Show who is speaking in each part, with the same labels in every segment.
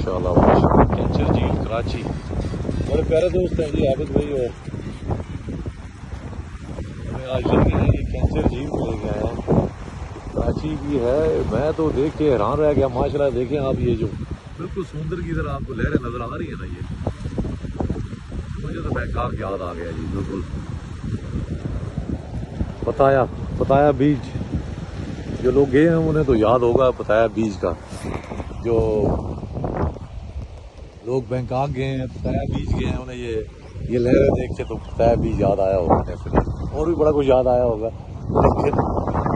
Speaker 1: माशाल्लाह माशाल्लाह। कैंसर झील कराची, बड़े प्यारे दोस्त हैं जी आबिद भाई। और हमें आज लेके हैं ये कैंसर झील ले गए हैं, कराची की है। मैं तो देख के हैरान रह गया माशाल्लाह। देखें आप, ये जो बिल्कुल समुद्र की तरह आपको लहरें नजर आ रही है ना, ये मुझे तो बैंकॉक याद आ गया जी बिल्कुल। पताया बीच, जो लोग गए हैं उन्हें तो याद होगा पताया बीच का। जो लोग बैंकॉक गए हैं, पताया बीच गए हैं, उन्हें ये लहरें देख के तो पताया बीच याद आया होगा डेफिनेटली। और भी बड़ा कुछ याद आया होगा लेकिन,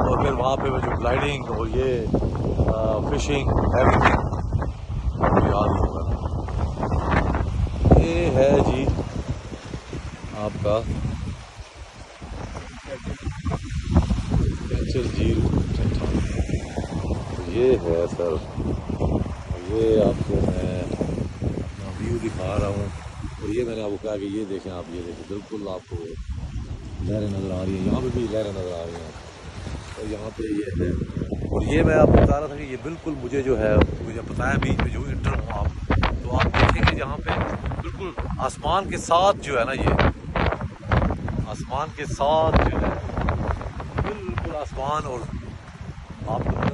Speaker 1: और फिर वहाँ पे वो जो ग्लाइडिंग और ये फिशिंग एवरीथिंग याद होगा। ये है जी आपका कैंसर झील। ये है सर, ये आपको मैं व्यू दिखा रहा हूँ। और ये मैंने आपको कहा कि ये देखें आप, ये देखें बिल्कुल आपको लहरें नज़र आ रही हैं, यहाँ पे भी लहरें नज़र आ रही हैं। और यहाँ पे ये है, और ये मैं आपको बता रहा था कि ये बिल्कुल मुझे जो है, मुझे बताया बीच में जो इंटर हूँ आप, तो आप देखेंगे यहाँ पे बिल्कुल आसमान के साथ जो है ना, ये आसमान के साथ जो है बिल्कुल आसमान, और आपको